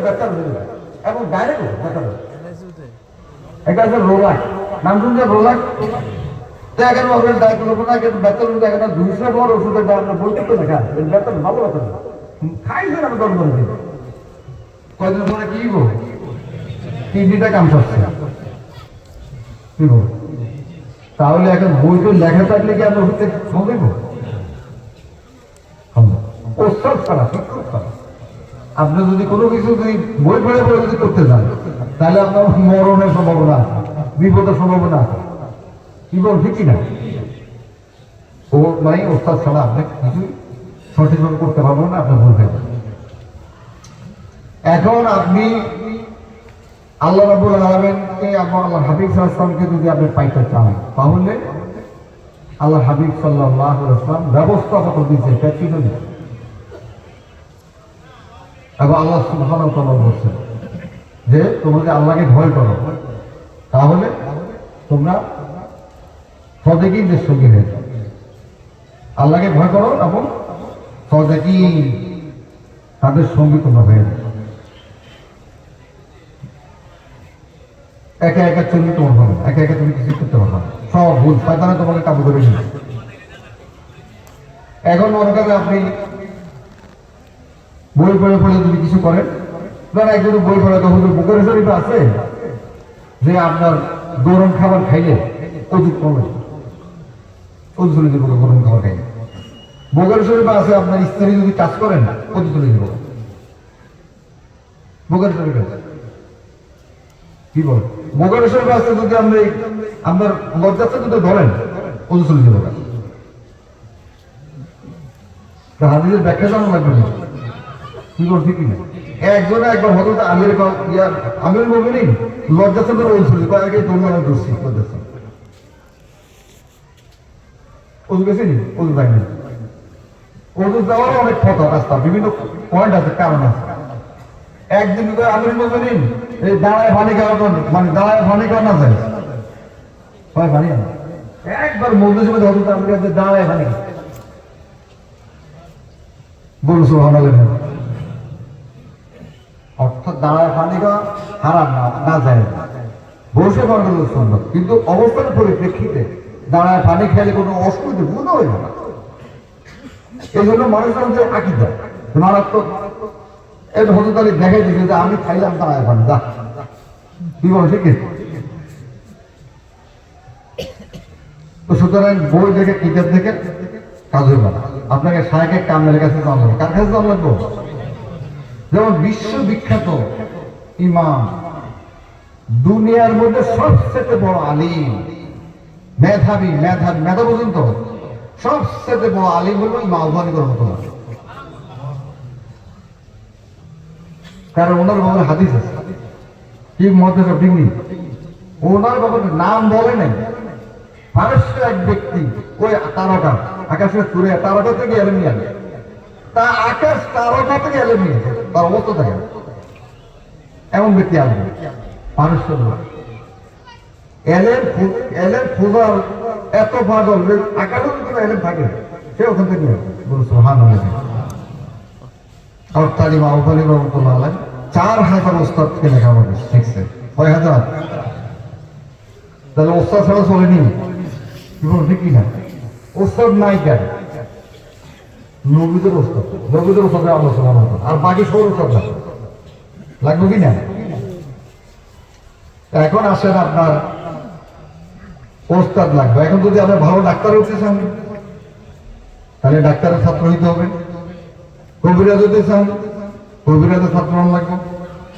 ব্যথা হয়ে যায় এবং ডাইরেক্ট ব্যথা হয়ে এটা আছে রোলাক, নাম শুনছে রোলাক। এখন ওদের দায়িত্ব লোক না কিন্তু বেতন দেখেন 200 বড় ওষুধের দাম না বলতে তো দেখা বেতন ভালো বেতন খাই ধরে আমি গরম করে দিই কয়দিন পরে কি গো কিডনিটা কাম করছে কি গো। তাহলে এখন বই তো লেখা থাকলে কি আমরা ওষুধ সম্ভব ওষুধ ছাড়া শিক্ষক ছাড়া আপনি যদি কোনো কিছু যদি বই পড়ে পড়ে যদি করতে চান তাহলে আপনার মরণের সম্ভাবনা আছে, বিপদের সম্ভাবনা আছে। কি বল ঠিক কিনা? ও মানে ওস্তাদ ছাড়া আপনি কিছু সঠিকভাবে করতে পারবেন না, আপনি বলবেন। এখন আপনি আল্লাহ রাব্বুল আলামিনকে এবং আল্লাহ হাবিব সাল্লাল্লাহু আলাইহি ওয়াসাল্লামকে যদি আপনি পাইতে চান তাহলে আল্লাহ হাবিব সাল্লাল্লাহু আলাইহি ওয়াসাল্লাম ব্যবস্থা কত দিয়েছে এটা ছিল না। এবং আল্লাহ সুবহানাহু ওয়া তাআলা বলেছেন যে তোমরা যদি আল্লাহকে ভয় করো তাহলে তোমরা সদেকিনদের সঙ্গী হয়ে যাও। আল্লাহকে ভয় করো এবং সদেকিন তাদের সঙ্গী তোমরা হয়ে যাও। একা একা চললে তোমার হবে, একা একা তুমি কিছু করতে পারবে না, সব ভুল শয়তানে তোমাকে কাবু করে নিয়ে। এখন মনে করেন আপনি বই পড়ে পড়ে যদি কিছু করেন, ধর একজন বই পড়ে তখন বুকের শরীফে আছে যে আপনার গরম খাবার খাইলে অজু কমে, অজু চলে যাবো গরম খাবার খাইলে। বুকের শরীফে আছে আপনার স্ত্রী যদি কাজ করেন অজু চলে যাবো, বুকের শরীফে কি বল বুকের শরীফে আছে যদি আপনি আপনার লজ্জাতে যদি ধরেন অজু চলে যাবো। হাদিসের ব্যাখ্যা জানা লাগবে না, কি বল ঠিক না? একজনে একবার হতো আমির মুমিনিন লজ্জাতে ধরে অজু চলে কয়েক দুর্নামে দোষী লজ্জাতে অজু গেছে নি, অজু যায়নি। অজু যাওয়ার অনেক পথ রাস্তা, বিভিন্ন পয়েন্ট আছে, কারণ আছে। একদিন আমির মুমিনিন এই দাঁড়ায় পানি খাওয়ার জন্য মানে দাঁড়ায় পানি খাওয়া না যায় হয় পানি একবার মজলিসের মধ্যে হতো আমি দাঁড়ায় পানি বলুন সুবহানাল্লাহ। অর্থাৎ দাঁড়ায় পানি খাওয়া হারাম না যায়, বসে পানি সুন্দর, কিন্তু অবস্থার পরিপ্রেক্ষিতে দাঁড়ায় পানি খেলে কোনো অসুবিধা মনে হয় না। এই জন্য মানুষের মধ্যে আকীদা মারাত্মক এই হজরত আলী দেখাই দিয়েছে যে আমি খাইলাম দাঁড়ায় পানি, যা কি বল ঠিক আছে। তো সুতরাং বই দেখে কিতাব দেখে কাজ হইব না, আপনাকে শায়েখের কামের কাছে যাওয়া লাগবে। কার কাছে যাওয়া লাগবে? যেমন বিশ্ববিখ্যাত ইমাম, দুনিয়ার মধ্যে সবচেয়ে বড় আলিম, মেধাবী মেধা পর্যন্ত সবচেয়ে বড় আলিম হলো ইমাম আলবানী রহমাতুল্লাহ। কারণ ওনার বাবার হাদিস আছে কি মধ্যে ডিগ্রি, ওনার বাবার নাম বলে নাই। পারস্য এক ব্যক্তি ওই তারকা আকাশের চূড়ে তারকা থেকে এলেন নিয়ে আনে, তা আকাশ তারকা থেকে এলেন নিয়ে তার অবস্থা থাকে এমন ব্যক্তি আসবে পারস্য এলেন খোঁজার এত পাগল যে আকাশের ভিতরে এলেন থাকে, সে ওখান থেকে বলছে সুবহানাল্লাহ। আর তালিমা আলবানী রহমাতুল্লাহ আলাইহি 4000 ওস্তাদ থেকে লেখাপড়া শিখছে, 6000। তাহলে ওস্তাদ ছাড়া চলেনি, কি বল ঠিক কিনা? ওস্তাদ নাই কেন? নবীদের ওস্তাদ, নবীদের ওস্তাদ আল্লাহ সুবহানাহু ওয়া তাআলা, আর বাকি সব ওস্তাদ লাগবে কিনা? এখন আসেন আপনার ওস্তাদ লাগবে। এখন যদি আপনি ভালো ডাক্তার হতে চান তাহলে ডাক্তারের ছাত্র হইতে হবে, কবিরাজ হতে চান কবিরাজের ছাত্র লাগবে,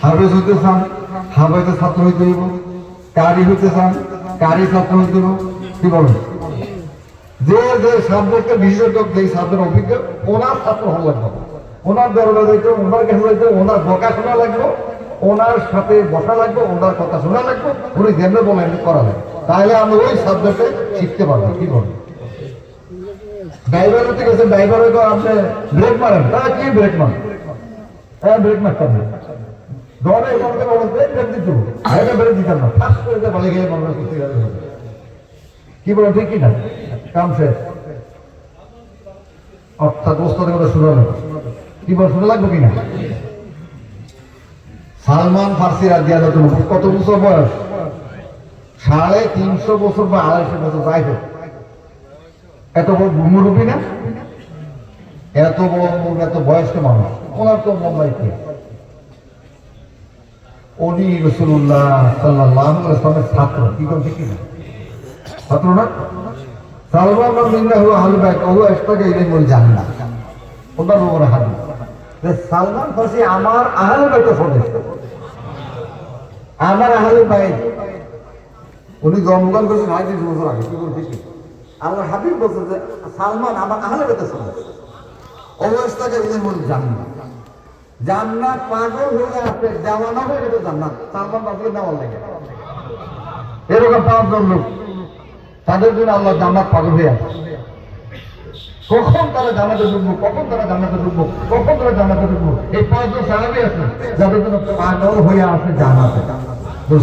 হাফেজ হইতে চান হাফেজের ছাত্র হইতে হইব, কারি হইতে চান কারি ছাত্র হইতে হইব। কি বলেন? যে যে সাবজেক্টের বিশেষজ্ঞ, যে সাবজেক্ট অভিজ্ঞ, ওনার ছাত্র হওয়া লাগবে, ওনার দরবার যাইতে, ওনার কাছে যাইতে, ওনার বকা শোনা লাগবে, ওনার সাথে বসা লাগবে, ওনার কথা শোনা লাগবে, উনি যেমন বলেন করা লাগবে, তাহলে আমরা ওই সাবজেক্টে শিখতে পারবো। কি বলেন? ড্রাইভার হতে গেছে, ড্রাইভার হয়তো আপনি ব্রেক মারেন, তারা কি ব্রেক মারেন? হ্যাঁ ব্রেক মারতেন না, দৌড়ে ব্রেক দিত, ব্রেক দিতেন না, ফার্স্ট করে বলে গিয়ে মনে করতে গেলে। কি বলেন ঠিক কিনা? কাম শেষ। অর্থাৎ ওস্তাদের কথা শোনা লাগবে। কি বল শোনা লাগবে কিনা? সালমান ফার্সি রাদিয়াল্লাহু আনহু কত বছর বয়স? 350 বছর বা 250 বছর, যাই হোক, এত বড় মুরব্বী না, এত বড় এত বয়স্ক মানুষ, ওনার তো মনে কি উনি রাসূলুল্লাহ সাল্লাল্লাহু আলাইহি ওয়াসাল্লামের ছাত্র, কি কোন ঠিক না ছাত্র না? সালমান মিন্নাহু আহলুল বাইত ওহু ইস্তাকা ইলাইহিল জান্নাহ, ওনার উপরে হাদিস যে সালমান ফার্সি আমার আহলুল বাইতের সদস্য, আমার আহলুল বাইত। উনি জন্মগ্রহণ করেছেন ৩৫ বছর আগে, কি কোন ঠিক আল্লাহ হাবিব বলছেন যে সালমান আমার আহলুল বাইতের সদস্য, ওহু ইস্তাকা ইলাইহিল জান্নাহ। জান্নাত পাগল হয়ে আছে, দেওয়ানা হয়ে গেছে জান্নাত, সালমান ফার্সিকে দেওয়ার লাগে। এরকম 5 জন লোক, তাদের জন্য আল্লাহ জান্নাত পাগল হয়ে আছে। কখন তারা জান্নাতে ঢুকবো, কখন তারা জান্নাতে ঢুকবো, কখন তারা জান্নাতে ঢুকবো, এই 5 জন সাহাবী আছে যাদের জন্য পাগল হয়ে আছে জান্নাতে।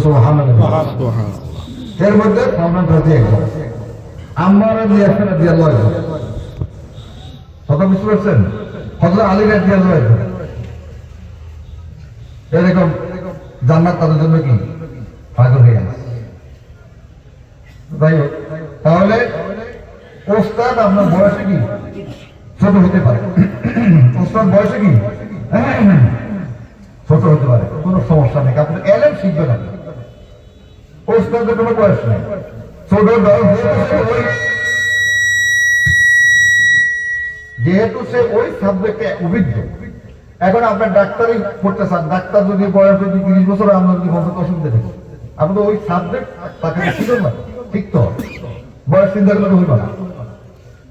সুবহানাল্লাহ। এর মধ্যে সালমান ফার্সি একজন, আম্মার রাদিয়াল্লাহু আনহু, কথা বুঝতে পারছেন? হযরত আলী রাদিয়াল্লাহু আনহু, এরকম জান্নাত তাদের জন্য কি পাগল হয়ে আছে। যাই হোক, তাহলে ওস্তাদ আপনার বয়সে কি ছোট হতে পারে, ওস্তাদ বয়সে কি ছোট হতে পারে, কোনো সমস্যা নেই, আপনি এলেন শিখবেন না, ওস্তাদের কোনো বয়স নেই, ছোট যেহেতু সে ওই সাবজেক্টে অভিজ্ঞ। এখন আপনার ডাক্তারি করতে চান, ডাক্তার যদি বয়স যদি 30 বছর, আপনার যদি বলতে অসুবিধা নেই, আপনি তো ওই সাবজেক্ট তাকে শিখবেন না, ঠিক তো? বয়স চিন্তা করলে হইব না,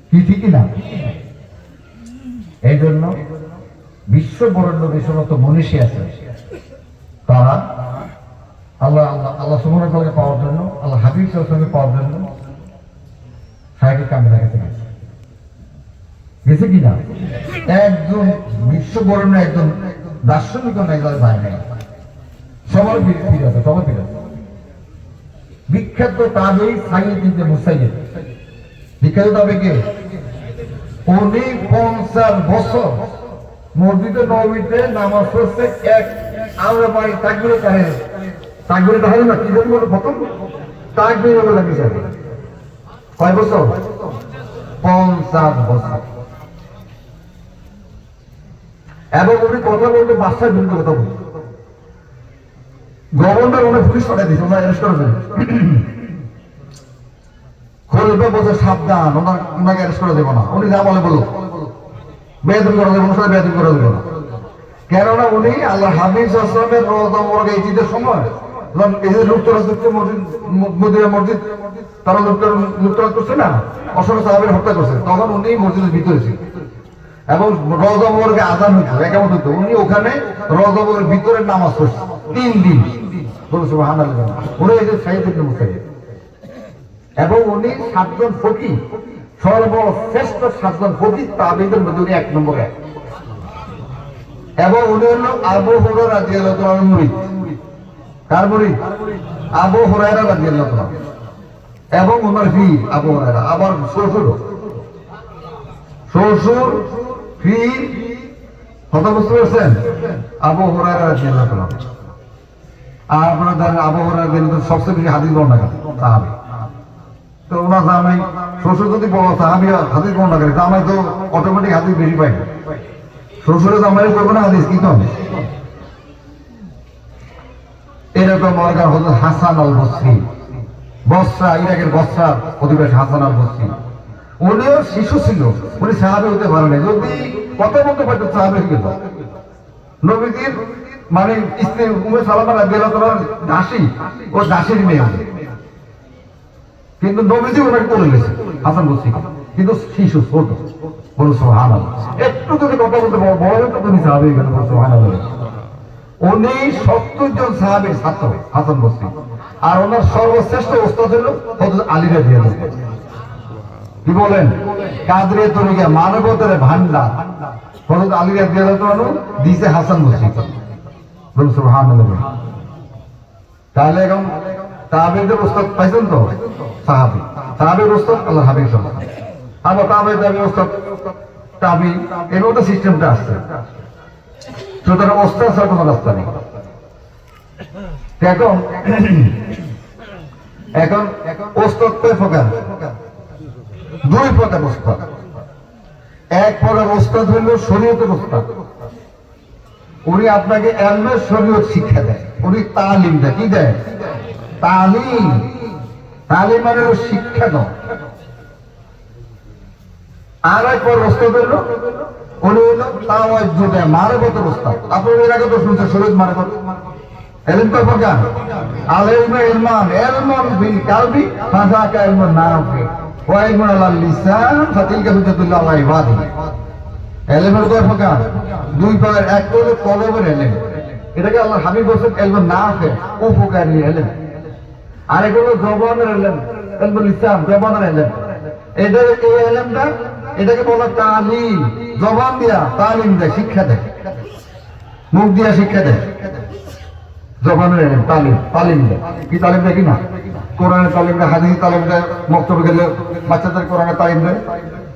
কি ঠিকই না? এই জন্য বিশ্ব বরেণ্য যে সমস্ত মনীষী আছে, তারা আল্লাহ আল্লাহ আল্লাহ সুবহানাহু ওয়া তাআলাকে পাওয়ার জন্য, আল্লাহ হাবিব সাল্লাল্লাহু আলাইহি ওয়াসাল্লামকে পাওয়ার জন্য সাইকেল কামে লাগাতে গেছে কিনা? একজন বিশ্ব বরেণ্য একজন দার্শনিক একজন ভাই নাই, সবার ফিরে আছে, সবার ফিরে আছে। বিখ্যাত তাবেঈ সাঈদ ইবনে মুসাইয়্যিব, বিখ্যাত তাবেঈ কে? উনি 50 বছর মসজিদে নববীতে নামাজ পড়ছে, এক আওরা পানি তাকবীরে তাহরিম, তাকবীরে তাহরিম না, কি জানি বলে প্রথম তাকবীরে বলে কি জানি, কয় বছর? 50 বছর। এবং উনি কথা বলতে বাদশার বিরুদ্ধে কথা বলতে, গভর্নর উনি পুলিশ পাঠিয়ে দিয়েছে, ওনার অ্যারেস্ট করেছেন। খলিফা বলছে সাবধান, ওনাকে অ্যারেস্ট করে দেবো না, উনি যা বলে বলো, বেয়াদবি করা দেবো না, সাথে বেয়াদবি করা দেবো না। কেননা উনি আল্লাহ হাবিব সাল্লাল্লাহু আলাইহি ওয়াসাল্লামের রওজা মুবারকে এই ঈদের সময় যখন এই যে লুটতরাজ করছে মদিনা মসজিদ, তারা লুটতরাজ করছে না, অসংখ্য সাহাবীর হত্যা করছে, তখন উনি মসজিদের ভিতরে ছিলেন এবং রওজা মুবারকে আযান হইতো, একামত হইতো, উনি ওখানে রওজা মুবারকের ভিতরে নামাজ পড়ছে 3 দিন। বলে সুবহানাল্লাহ। উনি এই যে সাঈদ ইবনে মুসাইয়্যিব, এবং উনি 7 জন ফকিহ, সর্বশ্রেষ্ঠ 7 জন ফকিহ তাবেঈদের মধ্যে উনি 1 নম্বরে। এবং উনি হল আবু হুরায়রা রাদিয়াল্লাহু তাআলার মুরিদ। কার মুরিদ? আবু হুরায়রা রাদিয়াল্লাহু তাআলা। এবং ওনার পীর আবু হুরায়রা, আবার শ্বশুর পীর, কথা বুঝতে পারছেন? আবু হুরায়রা রাদিয়াল্লাহু তাআলা। আর আপনারা জানেন আবু হুরায়রা রাদিয়াল্লাহু সবচেয়ে বেশি হাদিস বর্ণনা করেন সাহাবী। তো ওনার জামাই শ্বশুর যদি বড় সাহাবী হাদিস বর্ণনা করে, জামাই তো অটোমেটিক হাদিস বেশি পায়, শ্বশুরে জামাই করবে না হাদিস, কি কম? এরকম মরগান হযরত হাসান আল বসরি, বসরা, ইরাকের বসরার অধিবাসী হাসান আল বসরি, উনিও শিশু ছিল, উনি সাহাবী হতে পারে না, যদি কথা বলতে পারতো সাহাবী হয়ে যেত। নবীজির মানে স্ত্রী উম্মে সালামা রাদিয়াল্লাহু তাআলার দাসী, ও দাসীর মেয়ে, কিন্তু নবীজি ওনাকে করে গেছে হাসান বসরি, কিন্তু শিশু ছোট। বলো সুবহানাল্লাহ। একটু যদি কথা বলতে বড় হতো তুমি সাহাবী হয়ে গেল। সুবহানাল্লাহ। উনি 70 জন সাহাবীর ছাত্র হাসান বসরি, আর ওনার সর্বশ্রেষ্ঠ ওস্তাদ হলো হযরত আলী রাদিয়াল্লাহু আনহু। কি বলেন? কাদরে তরিকা, মানবতার ভান্ডার হযরত আলী রাদিয়াল্লাহু আনহু দিয়েছে হাসান বসরি। বলো সুবহানাল্লাহ। তাহলে এখন তাবেঈদের ওস্তাদ পাইছেন তো, সাহাবী, সাহাবীর ওস্তাদ আল্লাহ হাবিব সাল্লাল্লাহু আলাইহি ওয়াসাল্লাম। আমার তাবেঈদের ওস্তাদ তাবেঈ, এর মধ্যে সিস্টেমটা আসছে। সুতরাং ওস্তাদ ছাড়া কোনো রাস্তা নেই। এখন এখন ওস্তাদ কয় প্রকার? দুই প্রকার ওস্তাদ। এক প্রকার ওস্তাদ হইল শরীয়তের ওস্তাদ, উনি আপনাকে এলমের শরীয়ত শিক্ষা দেয়, উনি তালিম দেয়। কি দেয়? তালিম। তালিম মানে শিক্ষা দাও। আর এক পর ওস্তাদ হইল, উনি হইল তাওয়াজ্জুহ দেয়, মারেফতের ওস্তাদ। আপনারা এর আগে তো শুনছেন শরীয়ত মারেফত। এলম কয় প্রকার? আল ইলমু ইলমান, ইলমুন বিল কালবি ফাযাকা ইলমুন নাফি ওয়া ইলমুন আলাল লিসান ফাতিলকা হুজ্জাতুল্লাহ আলা ইবাদিহি। এলমের কয় প্রকার? দুই প্রকার। এক হলো কলবের এলম, এটাকে আল্লাহ হাবিব বলেছেন ইলমুন নাফি, উপকারী এলম। আরেক হলো জবানের এলম, ইলমুল লিসান, জবানের এলম। এই এলমটা, এটাকে বলা তালিম। জবান দিয়া তালিম দেয়, শিক্ষা দেয়, মুখ দিয়া শিক্ষা দেয়। জবানের এলম তালিম, তালিম দেয়। কি তালিম দেয়? কিনা কোরআনের তালিম দেয়, হাদিস তালিম দেয়, মক্তবে গেলে বাচ্চাদের কোরআনের তালিম দেয়,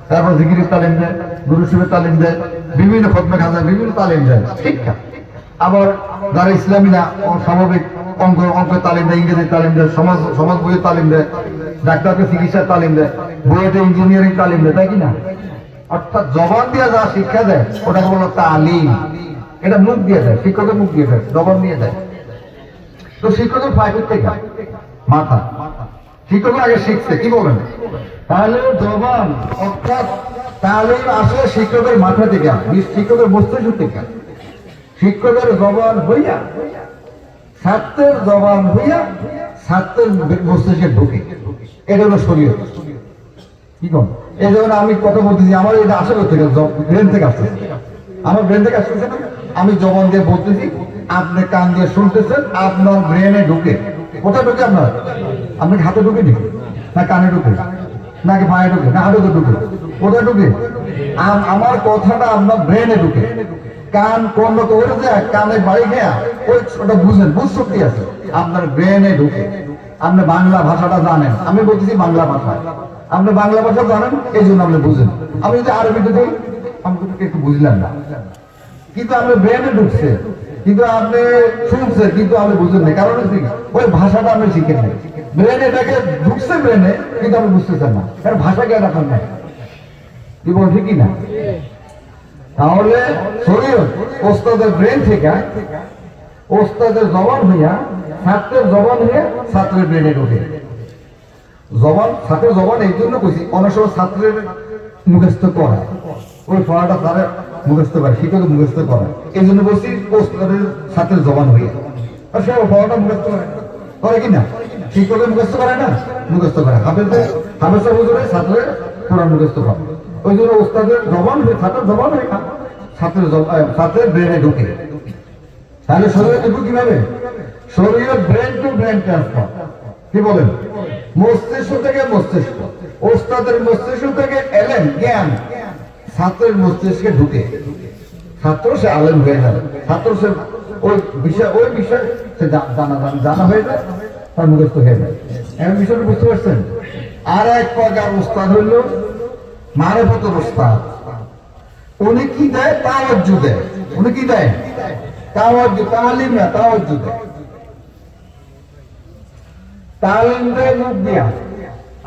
তারপর জিকিরের তালিম দেয়, গুরুশিবের তালিম দেয়, বিভিন্ন খতমে খাজা বিভিন্ন তালিম দেয়, শিক্ষা। আবার যারা ইসলামী না, স্বাভাবিক অঙ্কের তালিম দেয়, ইংরেজির তালিম দেয়, সমাজ বইয়ের তালিম দেয়, ডাক্তারকে চিকিৎসার তালিম দেয়, বইয়েতে ইঞ্জিনিয়ারিং তালিম দেয়, তাই কিনা? অর্থাৎ জবান দিয়ে যা শিক্ষা দেয় ওটাকে বলো তালিম। এটা মুখ দিয়ে দেয়, শিক্ষকের মুখ দিয়ে দেয়, জবান দিয়ে দেয়। তো শিক্ষকের ফাইভ থেকে মাথা, শিক্ষক আগে শিখছে, কি বলেন? তাহলে জবান অর্থাৎ তালিম আসে শিক্ষকের মাথা থেকে, শিক্ষকের মস্তিষ্ক থেকে। শিক্ষকের জবান হইয়া, ছাত্রের জবান হইয়া ছাত্রের মস্তিষ্কে ঢুকে, এটা হলো শরীয়ত। কি কম? এই যেমন আমি কথা বলতেছি, আমার এটা আসে থেকে ব্রেন থেকে আসছে, আমার ব্রেন থেকে আসতেছে না, আমি জবান দিয়ে বলতেছি, আপনি কান দিয়ে শুনতেছেন, আপনার ব্রেনে ঢুকে। কোথায় ঢুকে আপনার? আপনাকে হাতে ঢুকে নি, না কানে ঢুকে, নাকি পায়ে ঢুকে, না হাঁটুতে ঢুকে? কোথায় ঢুকে? আমার কথাটা আপনার ব্রেনে ঢুকে। কান কর্ণ করে যায়, কানে বাড়ি খেয়া ওই ওটা বুঝেন, বুঝ শক্তি আছে, আপনার ব্রেনে ঢুকে। আপনি বাংলা ভাষাটা জানেন, আমি বলতেছি বাংলা ভাষা, আপনি বাংলা ভাষা জানেন, এই জন্য আপনি বুঝেন। আমি যদি আরবিতে দিই, আমি একটু বুঝলাম না, কিন্তু আপনার ব্রেনে ঢুকছে, কিন্তু আপনি শুনছেন, কিন্তু আপনি বুঝেন না। কারণ হচ্ছে ওই ভাষাটা আপনি শিখেন নাই, ব্রেনে এটাকে ঢুকছে ব্রেনে, কিন্তু আপনি বুঝতেছেন না, কারণ ভাষা জ্ঞান আপনার নাই। কি বল, ঠিকই না? তাহলে শরীয়ত ওস্তাদের ব্রেন থেকে, ওস্তাদের জবান হইয়া ছাত্রের জবান হইয়া ছাত্রের ব্রেনে ঢোকে। জবান, ছাত্রের জবান এই জন্য কইছি, অনেক সময় ছাত্রের মুখস্থ করা, ওই পড়াটা তারা মুখস্থ করে, শিক্ষকের মুখস্থ করে, এই জন্য বলছি ওস্তাদের ছাত্রের জবান হইয়া। আর সে পড়াটা মুখস্থ করে কিনা? শিক্ষকের মুখস্থ করে না, মুখস্থ করে। হাফেজা হুজুরের ছাত্রের কোরআন মুখস্থ করে। ওই জন্য ওস্তাদের জবান হয়ে, ছাত্রের জবান হয়ে ছাত্রের ব্রেনে ঢুকে। তাহলে শরীয়ত ঢুকে কিভাবে? শরীয়ত ব্রেন টু ব্রেন ট্রান্সফার। কি বলেন? মস্তিষ্ক থেকে মস্তিষ্ক, ওস্তাদের মস্তিষ্ক থেকে এলেন জ্ঞান ছাত্রের মস্তিষ্কে ঢুকে। ছাত্র সে আলেম হয়ে যাবে, ছাত্র সে ওই বিষয় সে জানা হয়ে যায়, তার মুখস্থ হয়ে যায়। এমন বিষয়টা বুঝতে পারছেন? আর এক প্রকার ওস্তাদ হইল মারেফতের ওস্তাদ। উনি কি দেয়? তাওয়াজ্জুহ দেয়। উনি কি দেয়? তাওয়াজ্জুহ, তালিম না, তাওয়াজ্জুহ দেয়। তালিম দেয় মুখ দিয়া,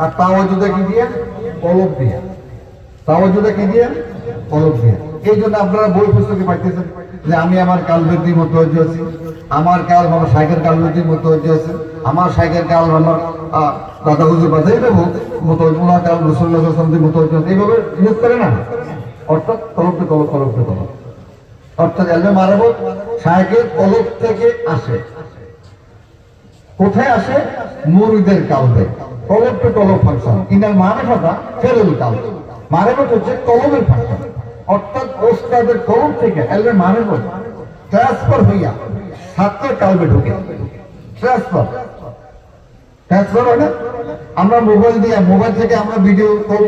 আর তাওয়াজ্জুহ কি দিয়া? কলব দিয়া। তাওয়াজ্জুহ কি দিয়া? কলব দিয়া। এই জন্য আপনারা বই পুস্তকে পাইতেছেন যে আমি আমার কালবেদির মতো হয়ে আছি, আমার কাল আমার সাইকেল কালবেদির মতো হয়ে আছে, আমার সাইকেল কাল আমার দাদা হুজুর বাজে মতো, ওনার কাল রসুল্লাহ মতো হয়ে আছে, এইভাবে নিয়োগ করে না। অর্থাৎ কলবকে কলব, কলবকে কলব। অর্থাৎ এলমে মারেফত সাইকেল কলব থেকে আসে। কোথায় আসে? মুরিদের কালবে। কলব টু কলব ফাংশন। ইনাল মারেফাতা ফেরুল কালব। মারেফত হচ্ছে কলবের ফাংশন। অর্থাৎ ওস্তাদের কলব থেকে এলমে মারেফত ট্রান্সফার হইয়া ছাত্রের কালবে ঢুকে। ট্রান্সফার হয় না? আমরা মোবাইল দিয়ে, মোবাইল থেকে আমরা ভিডিও কল